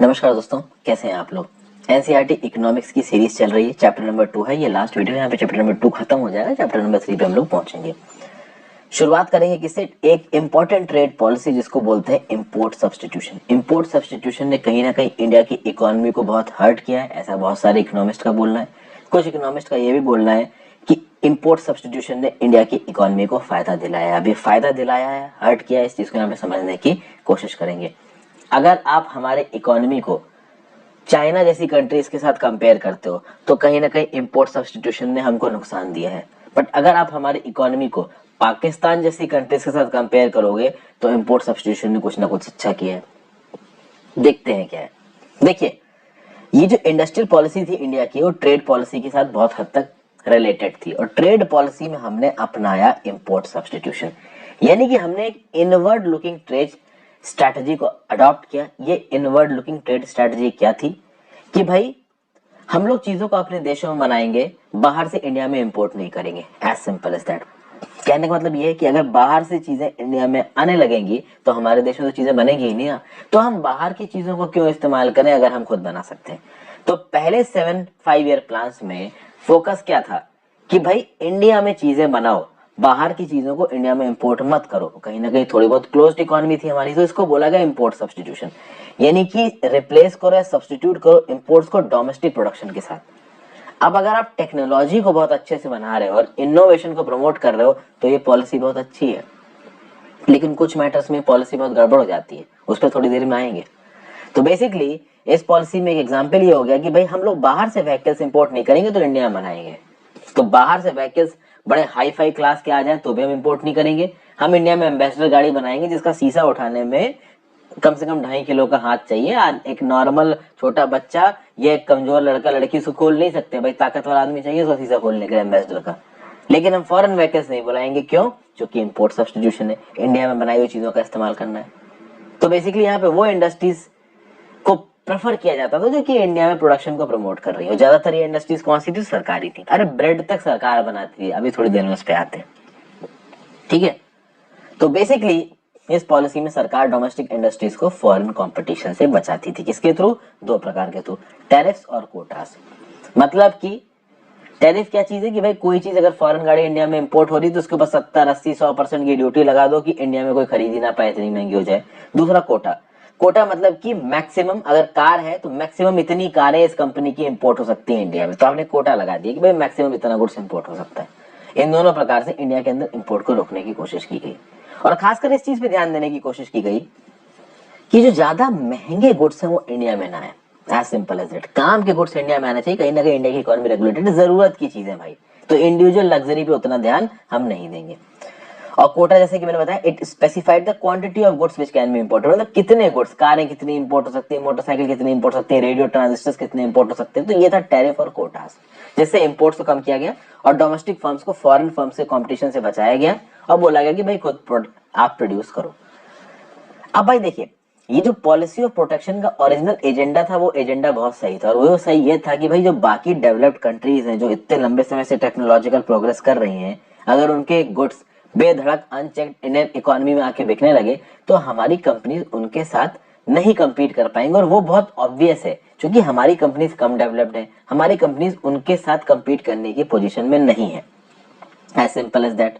नमस्कार दोस्तों, कैसे हैं आप लोग। एनसीईआरटी इकोनॉमिक्स की सीरीज चल रही है। चैप्टर नंबर 2 है, ये लास्ट वीडियो है। यहाँ पे चैप्टर नंबर 2 खत्म हो जाएगा, चैप्टर नंबर 3 पे हम लोग पहुंचेंगे। शुरुआत करेंगे किससे, एक इंपॉर्टेंट ट्रेड पॉलिसी जिसको बोलते हैं इंपोर्ट सब्स्टिट्यूशन। इंपोर्ट सब्स्टिट्यूशन ने कहीं ना कहीं इंडिया की इकोनॉमी को बहुत हर्ट किया है, ऐसा बहुत सारे इकोनॉमिस्ट का बोलना है। कुछ इकोनॉमिस्ट का ये भी बोलना है कि इंपोर्ट सब्स्टिट्यूशन ने इंडिया की इकोनॉमी को फायदा दिलाया है। अभी फायदा दिलाया है, हर्ट किया है, इस चीज को यहाँ पे समझने की कोशिश करेंगे। अगर आप हमारे इकोनॉमी को चाइना जैसी कंट्रीज के साथ कंपेयर करते हो तो कहीं ना कहीं इंपोर्ट सब्स्टिट्यूशन ने हमको नुकसान दिया है। बट अगर आप हमारी इकोनॉमी को पाकिस्तान जैसी कंट्रीज के साथ कंपेयर करोगे तो इंपोर्ट सब्स्टिट्यूशन ने कुछ ना कुछ अच्छा किया है। देखते हैं क्या है। देखिए, ये जो इंडस्ट्रियल पॉलिसी थी इंडिया की, वो ट्रेड पॉलिसी के साथ बहुत हद तक रिलेटेड थी और ट्रेड पॉलिसी में हमने अपनाया इंपोर्ट सब्स्टिट्यूशन, यानी कि हमने एक इनवर्ड लुकिंग ट्रेड स्ट्रैटेजी को अडॉप्ट किया। ये इनवर्ड लुकिंग ट्रेड स्ट्रैटेजी क्या थी कि भाई हम लोग चीजों को अपने देशों में बनाएंगे, बाहर से इंडिया में इंपोर्ट नहीं करेंगे। As simple as that. कहने का मतलब ये है कि अगर बाहर से चीजें इंडिया में आने लगेंगी तो हमारे देश में तो चीजें बनेगी ही नहीं ना, तो हम बाहर की चीजों को क्यों इस्तेमाल करें अगर हम खुद बना सकते हैं। तो पहले 7 5 ईयर प्लान्स में फोकस क्या था कि भाई इंडिया में चीजें बनाओ, बाहर की चीजों को इंडिया में इंपोर्ट मत करो। कहीं ना कहीं थोड़ी बहुत क्लोज्ड इकोनॉमी थी हमारी, तो इसको बोला गया इंपोर्ट सब्स्टिट्यूशन, यानी कि रिप्लेस करो या सब्स्टिट्यूट करो इंपोर्ट्स को डोमेस्टिक प्रोडक्शन के साथ। अब अगर आप टेक्नोलॉजी को बहुत अच्छे से बना रहे हो और इनोवेशन को प्रमोट कर रहे हो तो ये पॉलिसी बहुत अच्छी है, लेकिन कुछ मैटर्स में पॉलिसी बहुत गड़बड़ हो जाती है, उस पर थोड़ी देर में आएंगे। तो बेसिकली इस पॉलिसी में एक एग्जांपल ये हो गया कि भाई हम लोग बाहर से व्हीकल्स इंपोर्ट नहीं करेंगे तो इंडिया में बनाएंगे। तो बाहर से व्हीकल्स बड़े हाई फाई क्लास के आ जाए तो भी हम इंपोर्ट नहीं करेंगे। हम इंडिया में एम्बेसडर गाड़ी बनाएंगे जिसका शीशा उठाने में कम से कम 2.5 किलो का हाथ चाहिए। एक नॉर्मल छोटा बच्चा, ये एक कमजोर लड़का लड़की उसको खोल नहीं सकते, भाई ताकतवर आदमी चाहिए उसको शीशा खोलने के लिए एम्बेसडर का। लेकिन हम फॉरेन व्हीकल्स नहीं बुलाएंगे, क्यों? क्योंकि इंपोर्ट सब्स्टिट्यूशन है, इंडिया में बनाई हुई चीजों का इस्तेमाल करना है। तो बेसिकली यहाँ पे वो इंडस्ट्रीज को प्रेफर किया जाता था जो कि इंडिया में प्रोडक्शन को प्रमोट कर रही है। ज्यादातर ये इंडस्ट्रीज कौन सी थी? सरकारी थी। अरे ब्रेड तक सरकार बनाती थी, अभी थोड़ी देर में उस पर आते हैं, ठीक है। तो बेसिकली इस पॉलिसी में सरकार डोमेस्टिक इंडस्ट्रीज को फॉरेन कंपटीशन से बचाती थी। किसके थ्रू? दो प्रकार के थ्रू, टैरिफ्स और कोटास। मतलब कि टैरिफ क्या चीज है कि भाई कोई चीज अगर फॉरेन गाड़ी इंडिया में इंपोर्ट हो रही है तो उसके ऊपर 70 80 100% की ड्यूटी लगा दो कि इंडिया में कोई खरीद ही ना पाए, इतनी महंगी हो जाए। दूसरा कोटा। कोटा मतलब कि मैक्सिमम, अगर कार है तो मैक्सिमम इतनी कारें इस कंपनी की इंपोर्ट हो सकती है इंडिया में, तो आपने कोटा लगा दिया कि भाई मैक्सिमम इतना गुड्स इंपोर्ट हो सकता है। इन दोनों प्रकार से इंडिया के अंदर इंपोर्ट को रोकने की कोशिश की गई और खासकर इस चीज पे ध्यान देने की कोशिश की गई कि जो ज्यादा महंगे गुड्स हैं वो इंडिया में ना आए। As simple as it. काम के गुड्स इंडिया में आना चाहिए। कहीं ना कहीं इंडिया की इकोनॉमी रेगुलेटेड, जरूरत की चीजें भाई, तो इंडिविजुअल लग्जरी पे उतना ध्यान हम नहीं देंगे। और कोटा जैसे कि मैंने बताया, it specified the quantity of goods which can be imported, मतलब कितने गुड्स, कारें कितनी इंपोर्ट हो सकती है, मोटरसाइकिल कितनी इंपोर्ट हो सकती है, रेडियो ट्रांजिस्टर्स कितने इंपोर्ट हो सकते हैं। तो ये था टैरिफ और कोटास, जिससे इंपोर्ट्स को कम किया गया और डोमेस्टिक फर्म्स को फॉरेन फर्म से कंपटीशन से बचाया गया और बोला गया कि भाई खुद आप प्रोड्यूस करो। अब भाई देखिए, ये जो पॉलिसी ऑफ प्रोटेक्शन का ओरिजिनल एजेंडा था वो एजेंडा बहुत सही था, और वो सही ये था कि भाई जो बाकी डेवलप्ड कंट्रीज हैं जो इतने लंबे समय से टेक्नोलॉजिकल प्रोग्रेस कर रही हैं, अगर उनके गुड्स बेधड़क अनचेक्ड इंडियन इकोनॉमी में आके बिकने लगे तो हमारी कंपनीज उनके साथ नहीं compete कर पाएंगे। और वो बहुत ऑब्वियस है, क्योंकि हमारी कंपनीज कम डेवलप्ड है, हमारी कंपनीज उनके साथ compete करने की पोजीशन में नहीं है। As simple as that.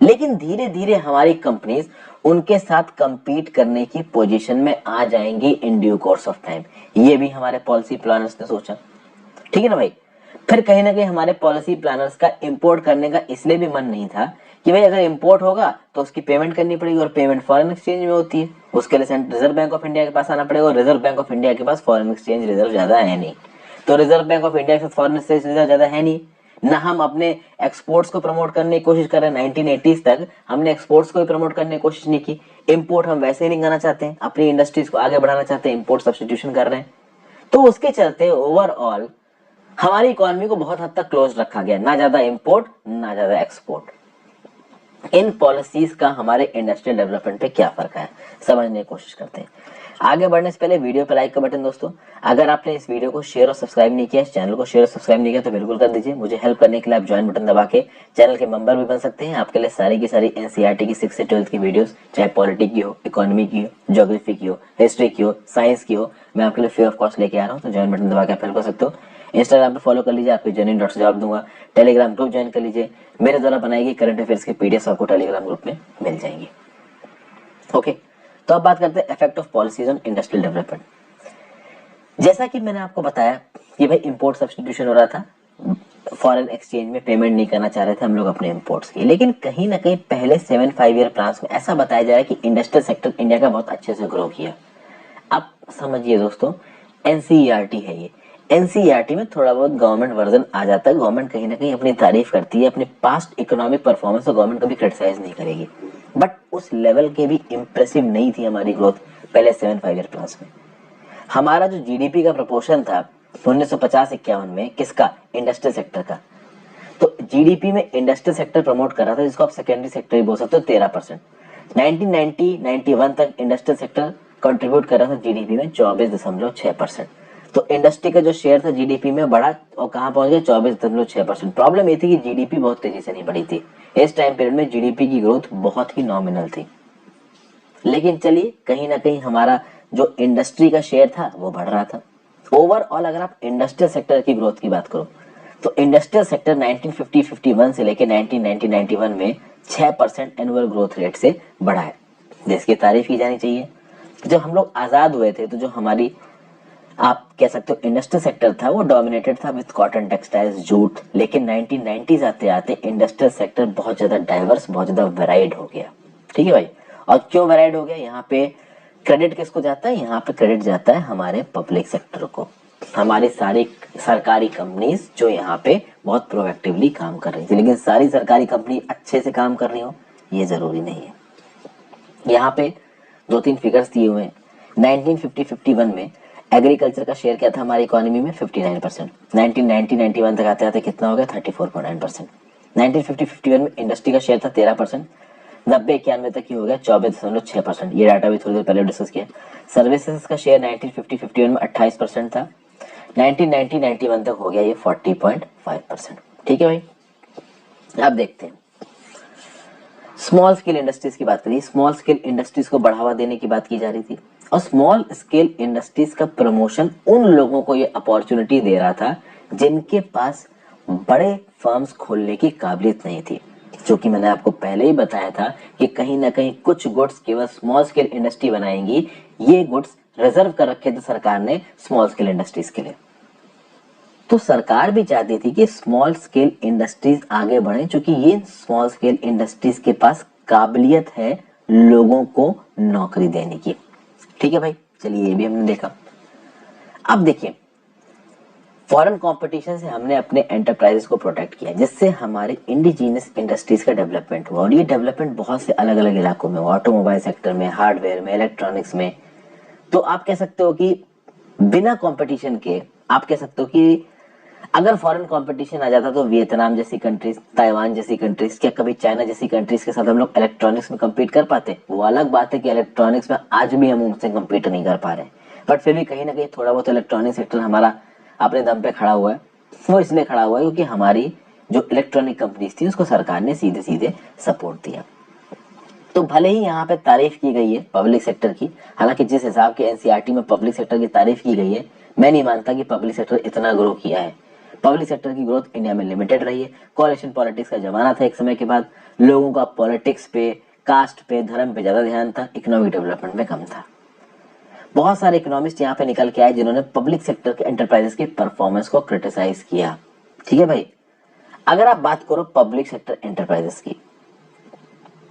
लेकिन धीरे धीरे हमारी कंपनीज उनके साथ compete करने की पोजीशन में आ जाएंगी in due course of time. ये भी हमारे पॉलिसी प्लानर्स ने सोचा, ठीक है ना भाई। फिर कहीं ना कहीं हमारे पॉलिसी प्लानर्स का इंपोर्ट करने का इसलिए भी मन नहीं था कि भाई अगर इंपोर्ट होगा तो उसकी पेमेंट करनी पड़ेगी, और पेमेंट फॉरेन एक्सचेंज में होती है, उसके लिए रिजर्व बैंक ऑफ इंडिया के पास आना पड़ेगा, और रिजर्व बैंक ऑफ इंडिया के पास फॉरेन एक्सचेंज रिजर्व ज्यादा है नहीं। तो रिजर्व बैंक ऑफ इंडिया के साथ फॉरेन एक्सचेंज रिजर्व ज्यादा है नहीं, ना हम अपने एक्सपोर्ट्स को प्रमोट करने की कोशिश कर रहे हैं। 1980s तक हमने एक्सपोर्ट्स को भी प्रमोट करने की कोशिश नहीं की। इंपोर्ट हम वैसे ही नहीं करना चाहते हैं, अपनी इंडस्ट्रीज को आगे बढ़ाना चाहते हैं, इंपोर्ट सब्स्टिट्यूशन कर रहे हैं। तो उसके चलते ओवरऑल हमारी इकोनॉमी को बहुत हद तक क्लोज रखा गया, ना ज्यादा इंपोर्ट ना ज्यादा एक्सपोर्ट। इन पॉलिसीज का हमारे इंडस्ट्रियल डेवलपमेंट पे क्या फर्क है, समझने की कोशिश करते हैं। आगे बढ़ने से पहले वीडियो पे लाइक का बटन दोस्तों, अगर आपने इस वीडियो को शेयर और सब्सक्राइब नहीं किया, इस चैनल को शेयर और सब्सक्राइब नहीं किया तो बिल्कुल कर दीजिए। मुझे हेल्प करने के लिए आप ज्वाइन बटन दबा के चैनल के मेंबर भी बन सकते हैं। आपके लिए सारी की सारी एनसीईआरटी की 6 से 12 की वीडियोस, चाहे पॉलिटी की हो, इकोनॉमी की हो, ज्योग्राफी की हो, हिस्ट्री की हो, साइंस की हो, मैं आपके लिए फ्री ऑफ कॉस्ट लेके आ रहा हूँ। तो ज्वाइन बटन दबा के आप हेल्प कर सकते हो। इंस्टाग्राम पे फॉलो कर लीजिए, आपके जेन्युइन डॉट से जवाब दूंगा। टेलीग्राम ग्रुप ज्वाइन कर लीजिए, मेरे द्वारा बनाई गई करंट अफेयर्स की पीडीएफ आपको टेलीग्राम ग्रुप में मिल जाएंगी। ओके, तो अब बात करते हैं effect of policies on industrial development. जैसा कि मैंने आपको बताया कि भाई इंपोर्ट सब्स्टिट्यूशन हो रहा था, फॉरेन एक्सचेंज में पेमेंट नहीं करना चाह रहे थे हम लोग अपने इंपोर्ट्स की, लेकिन कहीं ना कहीं पहले 7-5 ईयर प्लान में ऐसा बताया जा रहा है कि इंडस्ट्रियल सेक्टर इंडिया का बहुत अच्छे से ग्रो किया। अब समझिए दोस्तों, एनसीईआरटी है ये, एनसीईआरटी में थोड़ा बहुत गवर्नमेंट वर्जन आ जाता है। गवर्नमेंट कहीं ना कहीं अपनी तारीफ करती है, अपने पास्ट इकोनॉमिक परफॉर्मेंस को गवर्नमेंट कभी क्रिटिसाइज नहीं करेगी, बट उस लेवल के भी इंप्रेसिव नहीं थी हमारी ग्रोथ पहले 7-5 ईयर प्लान में। हमारा जो जीडीपी का प्रपोर्शन था 1950-51 में, किसका? इंडस्ट्रियल सेक्टर का। तो जीडीपी में इंडस्ट्रियल सेक्टर प्रमोट कर रहा था, जिसको आप सेकेंडरी सेक्टर भी बोल सकते हो, 13%। 1990-91 तक इंडस्ट्रियल सेक्टर कंट्रीब्यूट कर रहा था जीडीपी में 24.6%। तो इंडस्ट्री का जो शेयर था जीडीपी में बढ़ा और कहां पहुंच गया? 24.6%। प्रॉब्लम ये थी कि जीडीपी बहुत तेजी से नहीं बढ़ी थी। इस टाइम पीरियड में जीडीपी की ग्रोथ बहुत ही नॉमिनल थी, लेकिन चलिए कहीं ना कहीं हमारा जो इंडस्ट्री का शेयर था वो बढ़ रहा था। ओवरऑल अगर आप इंडस्ट्रियल सेक्टर की ग्रोथ की बात करो तो इंडस्ट्रियल सेक्टर 1950-51 से लेकर 1990-91 में 6% एनुअल ग्रोथ रेट से बढ़ा है, जिसकी तारीफ की जानी चाहिए। जब हम लोग आजाद हुए थे तो जो हमारी, आप कह सकते हो, इंडस्ट्रियल सेक्टर था वो डोमिनेटेड था विद कॉटन, टेक्सटाइल्स, जूट, लेकिन 1990s आते आते इंडस्ट्रियल सेक्टर बहुत ज्यादा डाइवर्स, बहुत ज्यादा वेराइड हो गया। ठीक है भाई, और क्यों वेराइड हो गया? यहाँ पे क्रेडिट किसको जाता है? यहाँ पे क्रेडिट जाता है हमारे पब्लिक सेक्टर को, हमारी सारी सरकारी कंपनीज जो यहाँ पे बहुत प्रोएक्टिवली काम कर रही थी। लेकिन सारी सरकारी कंपनी अच्छे से काम कर रही हो ये जरूरी नहीं है। यहाँ पे 2-3 फिगर्स दिए हुए हैं। 1950-51 में एग्रीकल्चर का शेयर क्या था हमारी इकोनॉमी में? 59%। 1990-91 तक आते आते कितना हो गया? 34.9%। 1950-51 में इंडस्ट्री का शेयर था 13%। 90-91 तक ही हो गया 24.6%। ये डाटा भी थोड़ी देर पहले डिस्कस किया। सर्विसेज का शेयर 1950-51 में 28% था। 1990-91 तक हो गया ये 40.5%। ठीक है भाई, अब देखते हैं स्मॉल स्केल इंडस्ट्रीज की बात करिए। स्मॉल स्केल इंडस्ट्रीज को बढ़ावा देने की बात की जा रही थी, और स्मॉल स्केल इंडस्ट्रीज का प्रमोशन उन लोगों को ये अपॉर्चुनिटी दे रहा था जिनके पास बड़े फर्म्स खोलने की काबिलियत नहीं थी। जो कि मैंने आपको पहले ही बताया था कि कहीं ना कहीं कुछ गुड्स केवल स्मॉल स्केल इंडस्ट्री बनाएंगी। ये गुड्स रिजर्व कर रखे थे सरकार ने स्मॉल स्केल इंडस्ट्रीज के लिए। तो सरकार भी चाहती थी कि स्मॉल स्केल इंडस्ट्रीज आगे बढ़े, क्योंकि ये स्मॉल स्केल इंडस्ट्रीज के पास काबिलियत है लोगों को नौकरी देने की। ठीक है भाई, चलिए ये भी हमने देखा। अब देखिए, फॉरेन कंपटीशन से हमने अपने एंटरप्राइजेस को प्रोटेक्ट किया, जिससे हमारे इंडिजीनियस इंडस्ट्रीज का डेवलपमेंट हुआ। और ये डेवलपमेंट बहुत से अलग अलग इलाकों में, ऑटोमोबाइल सेक्टर में, हार्डवेयर में, इलेक्ट्रॉनिक्स में। तो आप कह सकते हो कि बिना कंपटीशन के, आप कह सकते हो कि अगर फॉरेन कंपटीशन आ जाता तो वियतनाम जैसी कंट्रीज, ताइवान जैसी कंट्रीज, क्या कभी चाइना जैसी कंट्रीज के साथ हम लोग इलेक्ट्रॉनिक्स में कम्पीट कर पाते? वो अलग बात है कि इलेक्ट्रॉनिक्स में आज भी हम उनसे कम्पीट नहीं कर पा रहे, बट फिर भी कहीं ना कहीं थोड़ा बहुत इलेक्ट्रॉनिक सेक्टर हमारा अपने दम पे खड़ा हुआ है। वो इसलिए खड़ा हुआ है क्योंकि हमारी जो इलेक्ट्रॉनिक कंपनीज थी उसको सरकार ने सीधे सीधे सपोर्ट दिया। तो भले ही यहाँ पे तारीफ की गई है पब्लिक सेक्टर की, हालांकि जिस हिसाब के एनसीईआरटी में पब्लिक सेक्टर की तारीफ की गई है, मैं नहीं मानता कि पब्लिक सेक्टर इतना ग्रो किया है। पब्लिक सेक्टर की ग्रोथ इंडिया में लिमिटेड रही है। कोalition पॉलिटिक्स का जमाना था एक समय के बाद, लोगों का पॉलिटिक्स पे, कास्ट पे, धर्म पे ज्यादा ध्यान था, इकोनॉमिक डेवलपमेंट में कम था। बहुत सारे इकोनॉमिस्ट यहाँ पे निकल के आए जिन्होंने पब्लिक सेक्टर के एंटरप्राइजेस की परफॉर्मेंस को क्रिटिसाइज किया। ठीक है भाई, अगर आप बात करो पब्लिक सेक्टर एंटरप्राइजेस की,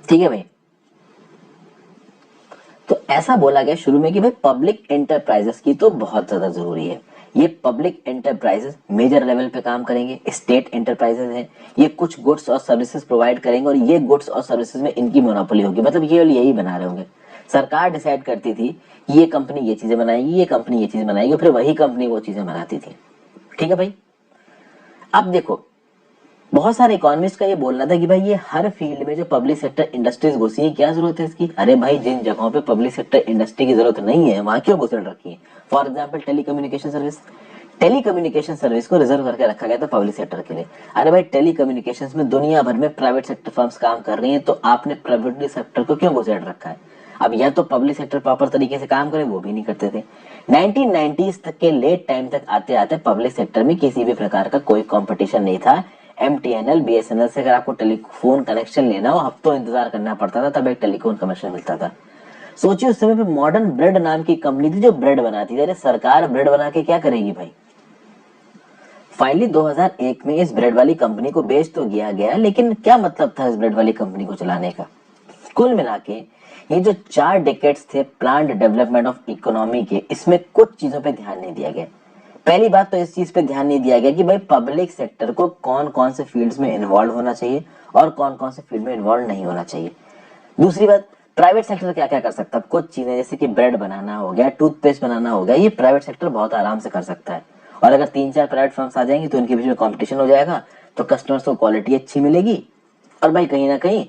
ठीक है भाई, तो ऐसा बोला गया शुरू में कि भाई पब्लिक एंटरप्राइजेस की तो बहुत ज्यादा जरूरी है। ये पब्लिक एंटरप्राइजेस मेजर लेवल पे काम करेंगे, स्टेट एंटरप्राइजेस हैं, ये कुछ गुड्स और सर्विसेज प्रोवाइड करेंगे और ये गुड्स और सर्विसेज में इनकी मोनोपोली होगी, मतलब ये यही बना रहे होंगे। सरकार डिसाइड करती थी कि ये कंपनी ये चीजें बनाएगी, ये कंपनी ये चीजें बनाएगी, फिर वही कंपनी वो चीजें बनाती थी। ठीक है भाई, अब देखो बहुत सारे इकोनॉमिस्ट का ये बोलना था कि भाई ये हर फील्ड में जो पब्लिक सेक्टर इंडस्ट्रीज घुसी है, क्या जरूरत है इसकी? अरे भाई जिन जगहों पे पब्लिक सेक्टर इंडस्ट्री की जरूरत नहीं है वहां क्यों घुसेड़ रखी है? फॉर एग्जाम्पल टेलीकम्युनिकेशन सर्विस को रिजर्व करके रखा गया था पब्लिक सेक्टर के लिए। अरे भाई टेलीकम्युनिकेशन में दुनिया भर में प्राइवेट सेक्टर फर्म्स काम कर रही हैं, तो आपने प्राइवेट सेक्टर को क्यों घुसेड़ रखा है? अब या तो पब्लिक सेक्टर प्रॉपर तरीके से काम करे, वो भी नहीं करते थे। 1990s तक के लेट टाइम तक आते आते पब्लिक सेक्टर में किसी भी प्रकार का कोई कंपटीशन नहीं था। MTNL BSNL से अगर आपको टेलीफोन कनेक्शन लेना हो हफ्तों इंतजार करना पड़ता था, तब एक टेलीफोन कनेक्शन मिलता था। सोचिए उस समय पे मॉडर्न ब्रेड नाम की कंपनी थी जो ब्रेड बनाती थी। अरे सरकार ब्रेड बना के क्या करेगी भाई? फाइनली 2001 में इस ब्रेड वाली कंपनी को बेच तो दिया गया, लेकिन क्या मतलब था इस ब्रेड वाली कंपनी को चलाने का? कुल मिला के ये जो 4 डेकेड्स थे प्लान्ड डेवलपमेंट ऑफ इकोनॉमी के, इसमें कुछ चीजों पे ध्यान नहीं दिया गया। पहली बात तो इस चीज पे ध्यान नहीं दिया गया कि भाई पब्लिक सेक्टर को कौन कौन से फील्ड्स में इन्वॉल्व होना चाहिए और कौन कौन से फील्ड में इन्वॉल्व नहीं होना चाहिए। दूसरी बात, प्राइवेट सेक्टर क्या क्या कर सकता है? कुछ चीजें जैसे कि ब्रेड बनाना हो गया, टूथपेस्ट बनाना हो गया, ये प्राइवेट सेक्टर बहुत आराम से कर सकता है। और अगर 3-4 प्राइवेट फर्म्स आ जाएंगे तो इनके बीच में कॉम्पिटिशन हो जाएगा, तो कस्टमर्स को क्वालिटी अच्छी मिलेगी और भाई कहीं ना कहीं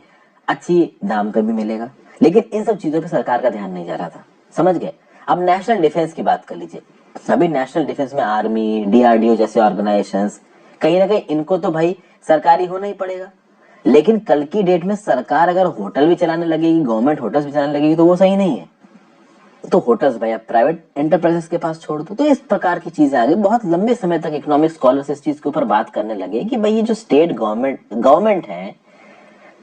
अच्छी दाम पे भी मिलेगा। लेकिन इन सब चीजों पे सरकार का ध्यान नहीं जा रहा था, समझ गए? अब नेशनल डिफेंस की बात कर लीजिए। अभी नेशनल डिफेंस में आर्मी, DRDO जैसे ऑर्गेनाइजेशंस, कहीं ना कहीं इनको तो भाई सरकारी होना ही पड़ेगा। लेकिन कल की डेट में सरकार अगर होटल भी चलाने लगेगी, गवर्नमेंट होटल्स भी चलाने लगेगी, तो वो सही नहीं है। तो होटल्स भाई अब प्राइवेट एंटरप्राइजेस के पास छोड़ दो। तो इस प्रकार की चीजें आ गई। बहुत लंबे समय तक इकोनॉमिक स्कॉलर्स इस चीज के ऊपर बात करने लगे कि भाई ये जो स्टेट गवर्नमेंट है,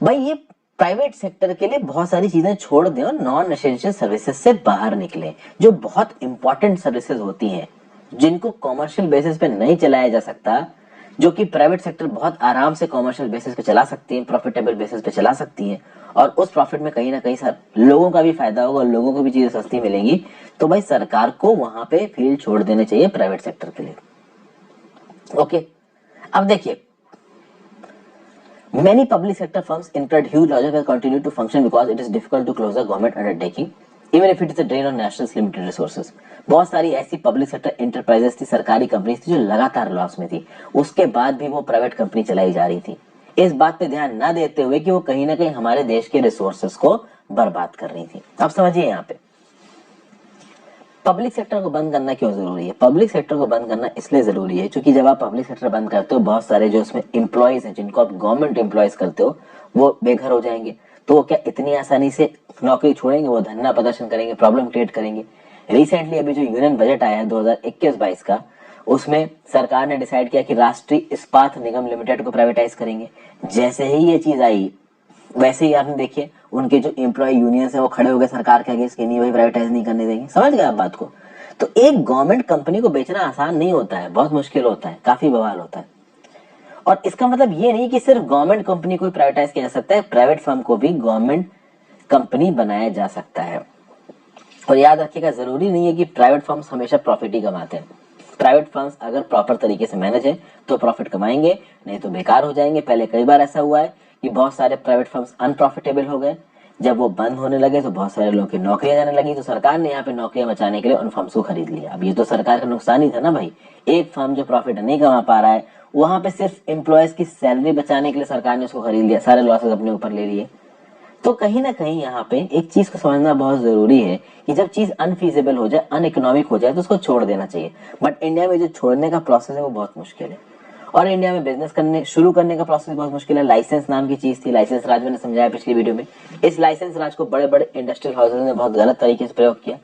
भाई ये प्राइवेट सेक्टर के लिए बहुत सारी चीजें छोड़ दें और नॉन एसेंशियल सर्विसेज से बाहर निकले। जो बहुत इंपॉर्टेंट सर्विसेज होती हैं, जिनको कॉमर्शियल बेसिस पे नहीं चलाया जा सकता, जो कि प्राइवेट सेक्टर बहुत आराम से कॉमर्शियल बेसिस पे चला सकती है, प्रॉफिटेबल बेसिस पे चला सकती है, और उस प्रॉफिट में कहीं ना कहीं सर लोगों का भी फायदा होगा, लोगों को भी चीजें सस्ती मिलेंगी। तो भाई सरकार को वहां पे फील्ड छोड़ देने चाहिए प्राइवेट सेक्टर के लिए। ओके, अब देखिए, many public sector firms incurred huge losses but continue to function because it is difficult to close a government undertaking even if it is a drain on nation's limited resources। बहुत सारी ऐसी public sector enterprises थी, सरकारी companies थी जो लगातार loss में थी, उसके बाद भी वो प्राइवेट कंपनी चलाई जा रही थी, इस बात पे ध्यान ना देते हुए कि वो कहीं ना कहीं हमारे देश के रिसोर्सेस को बर्बाद कर रही थी। अब समझिए यहाँ पे पब्लिक सेक्टर को बंद करना क्यों जरूरी है? पब्लिक सेक्टर को बंद करना इसलिए जरूरी है क्योंकि जब आप पब्लिक सेक्टर बंद करते हो, बहुत सारे जो उसमें एम्प्लॉयज हैं, जिनको आप गवर्नमेंट एम्प्लॉयज करते हो, वो बेघर हो जाएंगे। तो वो क्या इतनी आसानी से नौकरी छोड़ेंगे? वो धरना प्रदर्शन करेंगे, प्रॉब्लम क्रिएट करेंगे। रिसेंटली अभी जो यूनियन बजट आया है 2021-22 का, उसमें सरकार ने डिसाइड किया कि राष्ट्रीय इस्पात निगम लिमिटेड को प्राइवेटाइज करेंगे। जैसे ही ये चीज आई, वैसे ही आपने देखिए उनके जो एम्प्लॉय यूनियंस है वो खड़े हो गए सरकार के अगेंस्ट कि नहीं भाई प्राइवेटाइज नहीं करने देंगे। समझ गए आप बात को? तो एक गवर्नमेंट कंपनी को बेचना आसान नहीं होता है, बहुत मुश्किल होता है, काफी बवाल होता है। और इसका मतलब ये नहीं कि सिर्फ गवर्नमेंट कंपनी को प्राइवेटाइज किया जा सकता है, प्राइवेट फर्म को भी गवर्नमेंट कंपनी बनाया जा सकता है। और याद रखिएगा, जरूरी नहीं है कि प्राइवेट फर्म्स हमेशा प्रॉफिट ही कमाते हैं। प्राइवेट फर्म्स अगर प्रॉपर तरीके से मैनेज है तो प्रॉफिट कमाएंगे, नहीं तो बेकार हो जाएंगे। पहले कई बार ऐसा हुआ है कि बहुत सारे प्राइवेट फर्म्स अनप्रॉफिटेबल हो गए, जब वो बंद होने लगे तो बहुत सारे लोगों की नौकरियां जाने लगी, तो सरकार ने यहाँ पे नौकरियां बचाने के लिए उन फर्म्स को खरीद लिया। अब ये तो सरकार का नुकसान ही था ना भाई। एक फर्म जो प्रॉफिट नहीं कमा पा रहा है, वहां पे सिर्फ एम्प्लॉयज की सैलरी बचाने के लिए सरकार ने उसको खरीद लिया, सारे लॉसेस अपने ऊपर ले लिए। तो कहीं ना कहीं यहाँ पे एक चीज को समझना बहुत जरूरी है कि जब चीज अनफीजिबल हो जाए, अनइकोनॉमिक हो जाए, तो उसको छोड़ देना चाहिए। बट इंडिया में जो छोड़ने का प्रोसेस है वो बहुत मुश्किल है, और इंडिया में बिजनेस शुरू करने का प्रोसेस बहुत मुश्किल है। लाइसेंस नाम की चीज थी, लाइसेंस राज मैंने समझाया पिछली वीडियो में। इस लाइसेंस राज को बड़े बड़े इंडस्ट्रियल हाउसेस ने बहुत गलत तरीके से प्रयोग किया।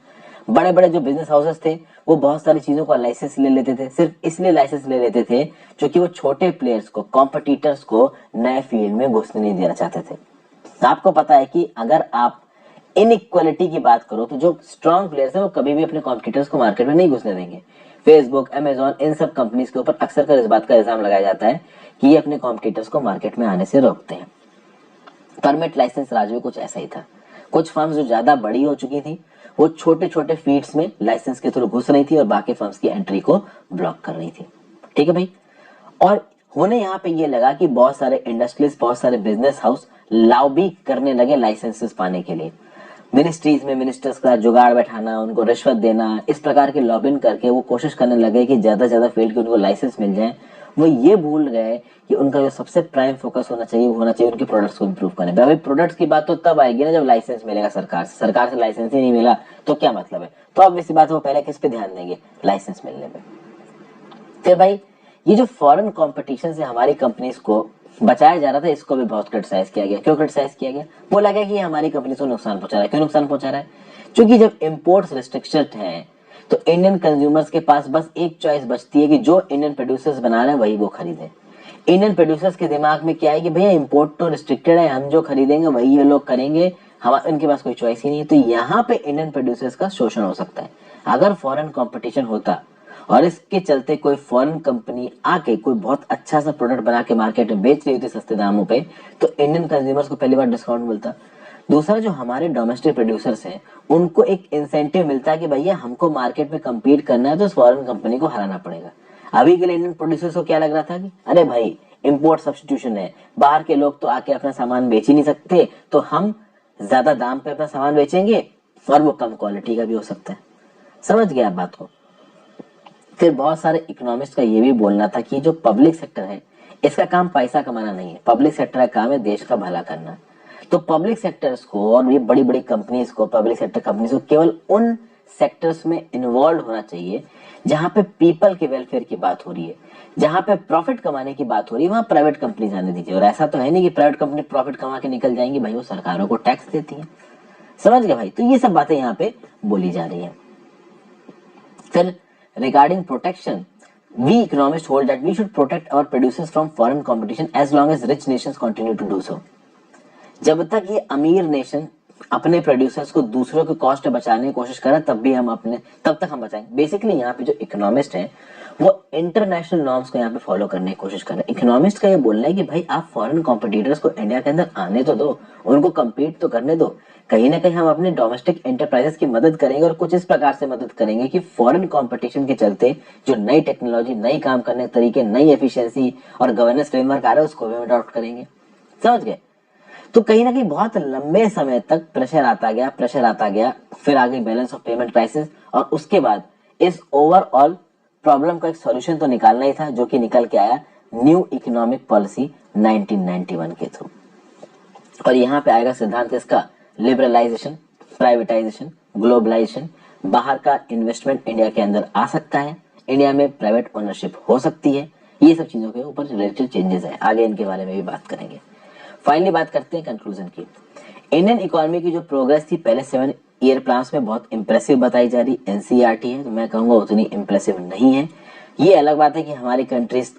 बड़े बड़े जो बिजनेस हाउसेस थे वो बहुत सारी चीजों का लाइसेंस ले लेते थे, सिर्फ इसलिए लाइसेंस ले लेते थे क्योंकि वो छोटे प्लेयर्स को, कॉम्पिटिटर्स को नए फील्ड में घुसने नहीं देना चाहते थे। आपको पता है कि अगर आप इनइक्वालिटी की बात करो तो जो स्ट्रॉन्ग प्लेयर्स हैं वो कभी भी अपने कॉम्पिटिटर्स को मार्केट में नहीं घुसने देंगे। फेसबुक, अमेजॉन, इन सब कंपनीज के ऊपर अक्सर कर इस बात का इल्जाम लगाया जाता है कि ये अपने कॉम्पिटिटर्स को मार्केट में आने से रोकते हैं। परमिट लाइसेंस राज में कुछ ऐसा ही था। कुछ फर्म्स जो ज्यादा बड़ी हो चुकी थी वो छोटे छोटे फील्ड्स में लाइसेंस के थ्रू घुस रही थी और बाकी फर्म्स की एंट्री को ब्लॉक कर रही थी। ठीक है भाई। और होने यहाँ पे ये लगा कि बहुत सारे इंडस्ट्रीज, बहुत सारे बिजनेस हाउस लॉबी करने लगे लाइसेंसेस पाने के लिए। मिनिस्ट्रीज में मिनिस्टर्स का जुगाड़ बैठाना, उनको रिश्वत देना, इस प्रकार के लॉबिंग करके वो कोशिश करने लगे कि ज्यादा से ज्यादा फील्ड के उनको लाइसेंस मिल जाए वो ये भूल गए कि उनका जो सबसे प्राइम फोकस होना चाहिए वो होना चाहिए उनके प्रोडक्ट्स को इम्प्रूव करने पे। अभी प्रोडक्ट्स की बात तो तब आएगी ना जब लाइसेंस मिलेगा सरकार से लाइसेंस ही नहीं मिला तो क्या मतलब है। तो ऑब्वियसली बात है वो पहले किस पे ध्यान देंगे, लाइसेंस मिलने पे। फिर भाई ये जो फॉरेन कंपटीशन से हमारी कंपनीज को बचाया जा रहा था इसको भी बहुत क्रिटिसाइज किया गया। क्यों क्रिटिसाइज किया गया, बोला गया कि ये हमारी कंपनी को नुकसान पहुंचा रहा है। क्यों नुकसान पहुंचा रहा है, क्योंकि जब इम्पोर्ट्स रिस्ट्रिक्टेड है तो इंडियन कंज्यूमर्स के पास बस एक चॉइस बचती है कि जो इंडियन प्रोड्यूसर्स बना रहे हैं वही वो खरीदें। इंडियन प्रोड्यूसर्स के दिमाग में क्या है कि भैया इंपोर्ट तो रिस्ट्रिक्टेड है, हम जो खरीदेंगे वही ये लोग करेंगे, हम इनके पास कोई चॉइस ही नहीं है। तो यहाँ पे इंडियन प्रोड्यूसर्स का शोषण हो सकता है। अगर फॉरेन कंपटीशन होता और इसके चलते कोई फॉरेन कंपनी आके कोई बहुत अच्छा सा प्रोडक्ट बना के मार्केट में बेच रही होती सस्ते दामों पे, तो इंडियन कंज्यूमर्स को पहली बार डिस्काउंट मिलता। दूसरा, जो हमारे डोमेस्टिक प्रोड्यूसर्स हैं उनको एक इंसेंटिव मिलता है कि भैया हमको मार्केट में कम्पीट करना है तो फॉरेन कंपनी को हराना पड़ेगा। अभी के लिए इंडियन प्रोड्यूसर्स को क्या लग रहा था कि अरे भाई इंपोर्ट सब्स्टिट्यूशन है, बाहर के लोग तो आके अपना सामान बेच ही नहीं सकते, तो हम ज्यादा दाम पे अपना सामान बेचेंगे और वो कम क्वालिटी का भी हो सकता है। समझ गए आप बात को। फिर बहुत सारे इकोनॉमिस्ट का ये भी बोलना था कि जो पब्लिक सेक्टर है इसका काम पैसा कमाना नहीं है, पब्लिक सेक्टर का काम है देश का भला करना। तो पब्लिक सेक्टर्स को और ये बड़ी बड़ी कंपनीज को, पब्लिक सेक्टर कंपनीज को केवल उन सेक्टर्स में इन्वॉल्व होना चाहिए जहां पे पीपल के वेलफेयर की बात हो रही है, जहां पे प्रॉफिट कमाने की बात हो रही है, वहां प्राइवेट कंपनी आने दीजिए। और ऐसा तो है नहीं कि प्राइवेट कंपनी प्रॉफिट कमा के निकल जाएंगी, भाई वो सरकारों को टैक्स देती है। समझ गए भाई। तो ये सब बातें यहाँ पे बोली जा रही है। फिर regarding protection, we economists hold that we should protect our producers from foreign competition as long as rich nations continue to do so. जब तक ये अमीर नेशन अपने प्रोड्यूसर्स को दूसरों के कॉस्ट बचाने की कोशिश करें तब तक हम बचाएंगे। बेसिकली यहाँ पे जो इकोनॉमिस्ट हैं वो इंटरनेशनल नॉर्म्स को यहाँ पे फॉलो करने की कोशिश कर रहे हैं। इकोनॉमिस्ट का ये बोलना है कि भाई आप फॉरेन कॉम्पिटिटर्स को इंडिया के अंदर आने तो दो, उनको कम्पीट तो करने दो। कहीं ना कहीं हम अपने डोमेस्टिक एंटरप्राइजेस की मदद करेंगे और कुछ इस प्रकार से मदद करेंगे कि फॉरेन कंपटीशन के चलते जो नई टेक्नोलॉजी, नई काम करने के तरीके, नई एफिशिएंसी और गवर्नेंस फ्रेमवर्क आ रहा है उसको भी अडॉप्ट करेंगे। समझ गए। तो कहीं ना कहीं बहुत लंबे समय तक प्रेशर आता गया, फिर आ गई बैलेंस ऑफ पेमेंट क्राइसिस, और उसके बाद इस ओवरऑल प्रॉब्लम का एक सॉल्यूशन तो निकालना ही था, जो कि निकल के आया न्यू इकोनॉमिक पॉलिसी 1991 के थ्रू। और यहाँ पे आएगा सिद्धांत इसका लिबरलाइजेशन, प्राइवेटाइजेशन, ग्लोबलाइजेशन। बाहर का इन्वेस्टमेंट इंडिया के अंदर आ सकता है, इंडिया में प्राइवेट ओनरशिप हो सकती है, ये सब चीजों के ऊपर रिलेटेड चेंजेस है। आगे इनके बारे में भी बात करेंगे। फाइनली बात करते हैं कंक्लूजन की। इंडियन इकोनॉमी की जो प्रोग्रेस थी पहले 7 ईयर प्लान्स में बहुत इंप्रेसिव बताई जा रही, एनसीईआरटी है, तो मैं कहूंगा उतनी इंप्रेसिव नहीं है। ये अलग बात है कि हमारी कंट्रीज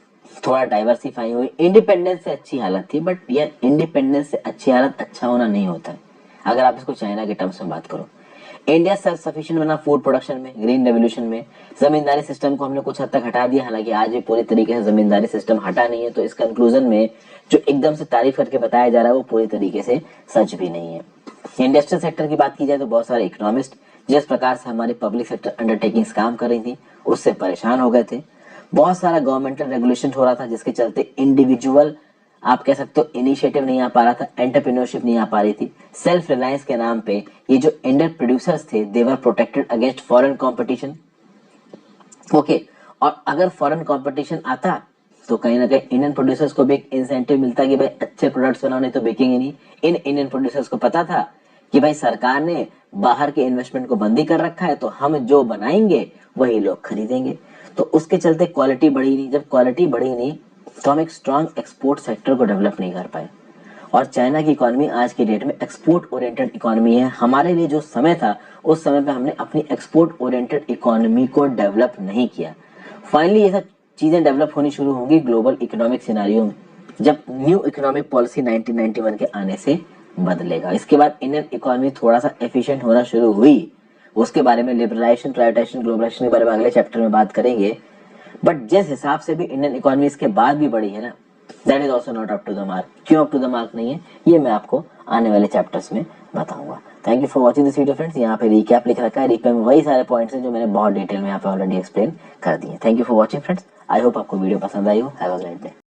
थोड़ा डाइवर्सिफाई हुई, इंडिपेंडेंस से अच्छी हालत थी, बट यार इंडिपेंडेंस से अच्छी हालत अच्छा होना नहीं होता है। अगर आप इसको चाइना के टर्म्स में बात करो, इंडिया सेल्फ सफिशिएंट बना फूड प्रोडक्शन में, ग्रीन रेवोल्यूशन में। जमींदारी सिस्टम को हमने कुछ हद तक हटा दिया, हालांकि आज भी पूरी तरीके से जमींदारी सिस्टम हटा नहीं है। तो इस कंक्लूजन में जो एकदम से तारीफ करके बताया जा रहा है वो पूरी तरीके से सच भी नहीं है। इंडस्ट्रियल सेक्टर की बात की जाए तो बहुत सारे इकोनॉमिस्ट जिस प्रकार से हमारी पब्लिक सेक्टर अंडरटेकिंग्स काम कर रही थी उससे परेशान हो गए थे। बहुत सारा गवर्नमेंटल रेगुलेशन हो रहा था जिसके चलते इंडिविजुअल, आप कह सकते हो, इनिशिएटिव नहीं आ पा रहा था, एंटरप्रेन्योरशिप नहीं आ पा रही थी। सेल्फ रिलायंस के नाम पे ये जो इंडियन प्रोड्यूसर्स थे they were protected against foreign competition. Okay, और अगर फॉरेन कंपटीशन आता तो कहीं ना कहीं इंडियन प्रोड्यूसर्स को भी एक इंसेंटिव मिलता कि भाई अच्छे प्रोडक्ट्स बनाओ, नहीं तो बिकेंगे नहीं। इन इंडियन प्रोड्यूसर्स को पता था कि भाई सरकार ने बाहर के इन्वेस्टमेंट को बंदी कर रखा है, तो हम जो बनाएंगे वही लोग खरीदेंगे। तो उसके चलते क्वालिटी बढ़ी नहीं। जब क्वालिटी बढ़ी नहीं तो हम एक स्ट्रॉन्ग एक्सपोर्ट सेक्टर को डेवलप नहीं कर पाए। और चाइना की इकोनॉमी आज की डेट में एक्सपोर्ट ओरिएंटेड इकोनॉमी है। हमारे लिए जो समय था उस समय पे हमने अपनी एक्सपोर्ट ओरिएंटेड इकोनॉमी को डेवलप नहीं किया। फाइनली ये सब चीजें डेवलप होनी शुरू होंगी ग्लोबल इकोनॉमिक सिनारियो में, जब न्यू इकोनॉमिक पॉलिसी 1991 के आने से बदलेगा। इसके बाद इंडियन इकोनॉमी थोड़ा सा एफिशिएंट होना शुरू हुई। उसके बारे में लिबरलाइजेशन, प्राइवेटाइजेशन, ग्लोबलाइजेशन के बारे में अगले चैप्टर में बात करेंगे। बट जिस हिसाब से भी इंडियन इकोनॉमी इसके बाद भी बढ़ी है ना, that is also not up to the mark. क्यों अप टू द मार्क नहीं है ये मैं आपको आने वाले चैप्टर्स में बताऊंगा। Thank you for watching this video friends. यहाँ पे रिकैप लिख रखा है, रिकैप में वही सारे पॉइंट्स हैं जो मैंने बहुत डिटेल में यहाँ पे ऑलरेडी एक्सप्लेन कर दिए। Thank you for watching friends. I hope आपको वीडियो पसंद आई हो। Have a great day.